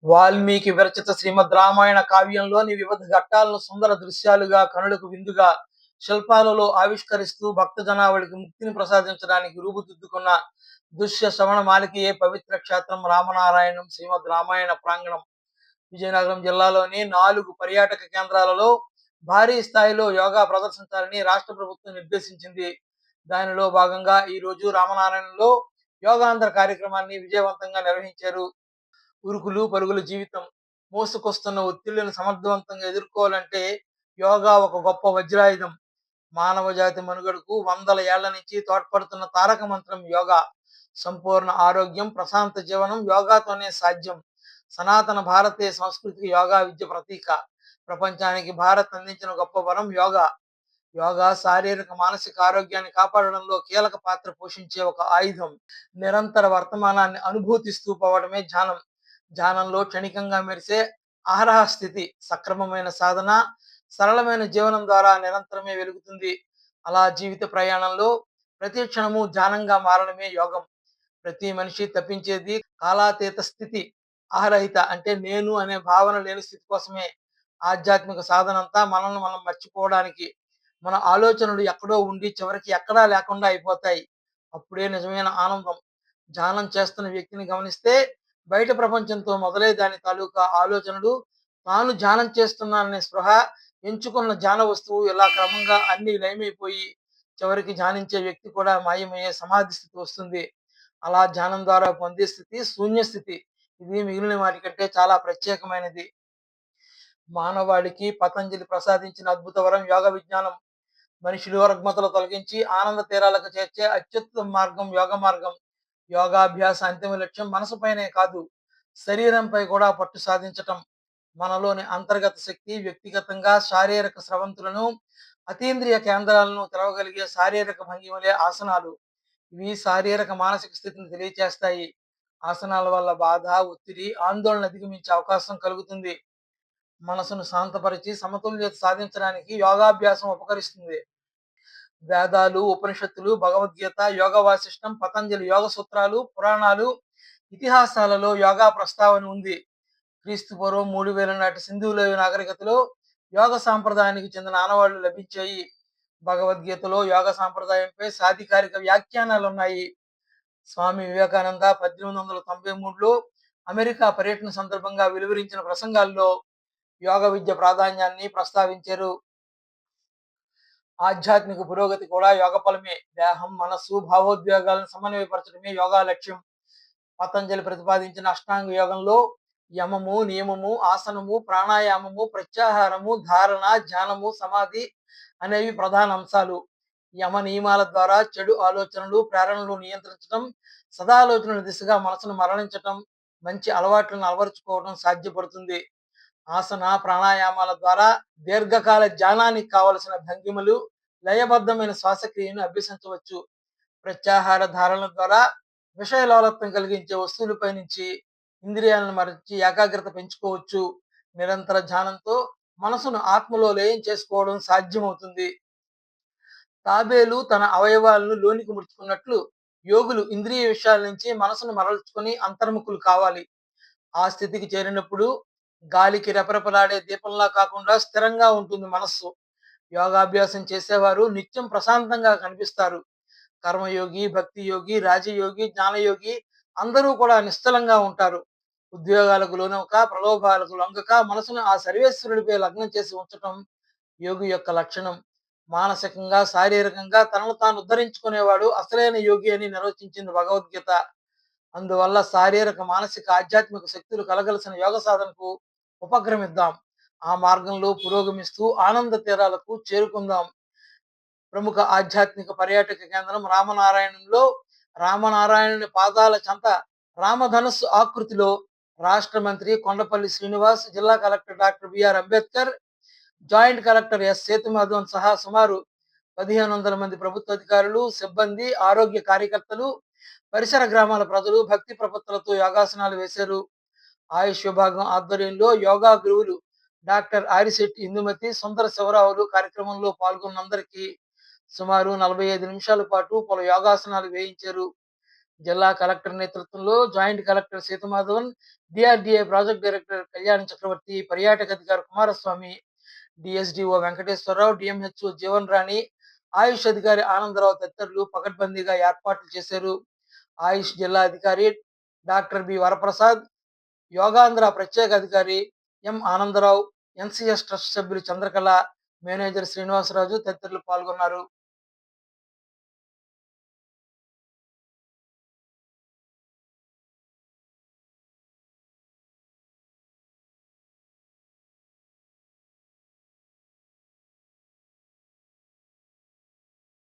వాల్మీకి విరచిత శ్రీమద్ రామాయణ కావ్యంలోని వివిధ ఘట్టాలను సుందర దృశ్యాలుగా కనులకు విందుగా శిల్పాలలో ఆవిష్కరిస్తూ భక్త జనావళికి ముక్తిని ప్రసాదించడానికి రూపుదిద్దుకున్న దృశ్య శ్రవణ మాలికయే పవిత్ర క్షేత్రం రామనారాయణం శ్రీమద్ రామాయణ ప్రాంగణం. విజయనగరం జిల్లాలోని 4 పర్యాటక కేంద్రాలలో భారీ స్థాయిలో యోగా ప్రదర్శించాలని రాష్ట్ర ప్రభుత్వం నిర్దేశించింది. దానిలో భాగంగా ఈ రోజు రామనారాయణలో యోగాంధ్ర కార్యక్రమాన్ని విజయవంతంగా నిర్వహించారు. ఉరుకులు పరుగుల జీవితం మోసుకొస్తున్న ఒత్తిళ్లను సమర్థవంతంగా ఎదుర్కోవాలంటే యోగా ఒక గొప్ప వజ్రాయుధం. మానవ జాతి మనుగడకు వందల ఏళ్ల నుంచి తోడ్పడుతున్న తారక మంత్రం యోగా. సంపూర్ణ ఆరోగ్యం, ప్రశాంత జీవనం యోగాతోనే సాధ్యం. సనాతన భారతీయ సంస్కృతికి యోగా విద్య ప్రతీక. ప్రపంచానికి భారత్ అందించిన గొప్ప వరం యోగా. యోగా శారీరక మానసిక ఆరోగ్యాన్ని కాపాడడంలో కీలక పాత్ర పోషించే ఒక ఆయుధం. నిరంతర వర్తమానాన్ని అనుభూతిస్తూ పోవడమే ధ్యానం. ధ్యానంలో క్షణికంగా మెరిసే ఆహార స్థితి, సక్రమమైన సాధన, సరళమైన జీవనం ద్వారా నిరంతరమే వెలుగుతుంది. అలా జీవిత ప్రయాణంలో ప్రతి క్షణము ధ్యానంగా మారడమే యోగం. ప్రతి మనిషి తప్పించేది కాలాతీత స్థితి, అహరహిత అంటే నేను అనే భావన లేని స్థితి కోసమే. ఆధ్యాత్మిక సాధనంతా మనల్ని మనం మర్చిపోవడానికి. మన ఆలోచనలు ఎక్కడో ఉండి చివరికి ఎక్కడా లేకుండా అయిపోతాయి. అప్పుడే నిజమైన ఆనందం. ధ్యానం చేస్తున్న వ్యక్తిని గమనిస్తే బయట ప్రపంచంతో మొదలై దాని తాలూకా ఆలోచనలు, తాను ధ్యానం చేస్తున్నాననే స్పృహ, ఎంచుకున్న ధ్యాన వస్తువు ఇలా క్రమంగా అన్ని లయమైపోయి చివరికి ధ్యానించే వ్యక్తి కూడా మాయమయ్యే సమాధి స్థితి వస్తుంది. అలా ధ్యానం ద్వారా పొందే స్థితి శూన్య స్థితి. ఇది మిగిలిన వాటి కంటే చాలా ప్రత్యేకమైనది. మానవాళికి పతంజలి ప్రసాదించిన అద్భుత వరం యోగ విజ్ఞానం. మనిషిలో రుగ్మతలు తొలగించి ఆనంద తీరాలకు చేర్చే అత్యుత్తమ మార్గం యోగ మార్గం. యోగాభ్యాస అంతిమ లక్ష్యం మనసుపైనే కాదు, శరీరంపై కూడా పట్టు సాధించటం. మనలోని అంతర్గత శక్తి, వ్యక్తిగతంగా శారీరక స్రవంతులను, అతీంద్రియ కేంద్రాలను తెరవగలిగే శారీరక భంగిమలే ఆసనాలు. ఇవి శారీరక మానసిక స్థితిని తెలియచేస్తాయి. ఆసనాల వల్ల బాధ, ఒత్తిడి, ఆందోళన అధిగమించే అవకాశం కలుగుతుంది. మనసును శాంతపరిచి సమతుల్యత సాధించడానికి యోగాభ్యాసం ఉపకరిస్తుంది. వేదాలు, ఉపనిషత్తులు, భగవద్గీత, యోగ వాసిష్టం, పతంజలి యోగ సూత్రాలు, పురాణాలు, ఇతిహాసాలలో యోగా ప్రస్తావన ఉంది. క్రీస్తు పూర్వం 3000 నాటి సింధు లోయ నాగరికతలో యోగ సాంప్రదాయానికి చెందిన ఆనవాళ్లు లభించాయి. భగవద్గీతలో యోగ సాంప్రదాయంపై సాధికారిక వ్యాఖ్యానాలు ఉన్నాయి. స్వామి వివేకానంద 1893లో అమెరికా పర్యటన సందర్భంగా వెలువరించిన ప్రసంగాల్లో యోగ విద్య ప్రాధాన్యాన్ని ప్రస్తావించారు. ఆధ్యాత్మిక పురోగతి కూడా యోగ ఫలమే. దేహం, మనస్సు, భావోద్వేగాలను సమన్వయపరచడమే యోగా లక్ష్యం. పతంజలి ప్రతిపాదించిన అష్టాంగ యోగంలో యమము, నియమము, ఆసనము, ప్రాణాయామము, ప్రత్యాహారము, ధారణ, ధ్యానము, సమాధి అనేవి ప్రధాన అంశాలు. యమ నియమాల ద్వారా చెడు ఆలోచనలు, ప్రేరణలు నియంత్రించడం, సదాలోచనల దిశగా మనసును మరలించటం, మంచి అలవాట్లను అలవరుచుకోవడం సాధ్యపడుతుంది. ఆసన ప్రాణాయామాల ద్వారా దీర్ఘకాల ధ్యానానికి కావలసిన భంగిమలు, లయబద్ధమైన శ్వాసక్రియను అభ్యసించవచ్చు. ప్రత్యాహార ధారణల ద్వారా విషయలోలత్వం కలిగించే వస్తువులపై నుంచి ఇంద్రియాలను మరచి ఏకాగ్రత పెంచుకోవచ్చు. నిరంతర ధ్యానంతో మనసును ఆత్మలో లయం చేసుకోవడం సాధ్యమవుతుంది. తాబేలు తన అవయవాలను లోనికి ముడుచుకున్నట్లు యోగులు ఇంద్రియ విషయాల నుంచి మనసును మరల్చుకొని అంతర్ముఖులు కావాలి. ఆ స్థితికి చేరినప్పుడు గాలికి రెపరెపలాడే దీపంలా కాకుండా స్థిరంగా ఉంటుంది మనస్సు. యోగాభ్యాసం చేసేవారు నిత్యం ప్రశాంతంగా కనిపిస్తారు. కర్మయోగి, భక్తి యోగి, రాజయోగి, జ్ఞానయోగి అందరూ కూడా నిశ్చలంగా ఉంటారు. ఉద్యోగాలకు లోనవక, ప్రలోభాలకు లొంగక మనసును ఆ సర్వేశ్వరుడిపై లగ్నం చేసి ఉంచటం యోగి యొక్క లక్షణం. మానసికంగా, శారీరకంగా తనను తాను ఉద్ధరించుకునేవాడు అసలైన యోగి అని నిర్వచించింది భగవద్గీత. అందువల్ల శారీరక, మానసిక, ఆధ్యాత్మిక శక్తులు కలగలిసిన యోగ సాధనకు ఉపక్రమిద్దాం. ఆ మార్గంలో పురోగమిస్తూ ఆనంద తీరాలకు చేరుకుందాం. ప్రముఖ ఆధ్యాత్మిక పర్యాటక కేంద్రం రామనారాయణంలో రామనారాయణుని పాదాల చెంత రామధనుస్సు ఆకృతిలో రాష్ట్ర మంత్రి కొండపల్లి శ్రీనివాస్, జిల్లా collector doctor BR Ambedkar, joint collector S Sethumadhavan సహా సుమారు 1500 మంది ప్రభుత్వ అధికారులు, సిబ్బంది, ఆరోగ్య కార్యకర్తలు, పరిసర గ్రామాల ప్రజలు భక్తి ప్రపత్తులతో యోగాసనాలు వేశారు. ఆయుష్ విభాగం ఆధ్వర్యంలో యోగా గురువులు డాక్టర్ ఆరిశెట్టి ఇందుమతి, సుందర శివరావులు కార్యక్రమంలో పాల్గొన్నందరికీ సుమారు 45 నిమిషాల పాటు పలు యోగాసనాలు వేయించారు. జిల్లా కలెక్టర్ నేతృత్వంలో joint collector Seethamadhavan, DRDA project director Kalyan Chakravarthi, పర్యాటక అధికారి కుమారస్వామి, డీఎస్‌డీఓ వెంకటేశ్వరరావు, డీఎంహెచ్ఓ జీవన్ రాణి, ఆయుష్ అధికారి ఆనందరావు తదితరులు పకడ్బందీగా ఏర్పాట్లు చేశారు. ఆయుష్ జిల్లా అధికారి డాక్టర్ బి వరప్రసాద్, యోగాంధ్ర ప్రత్యేక అధికారి ఎం ఆనందరావు, ఎన్‌సీఎస్ ట్రస్ట్ సభ్యులు చంద్రకళ, మేనేజర్ శ్రీనివాసరాజు తదితరులు పాల్గొన్నారు.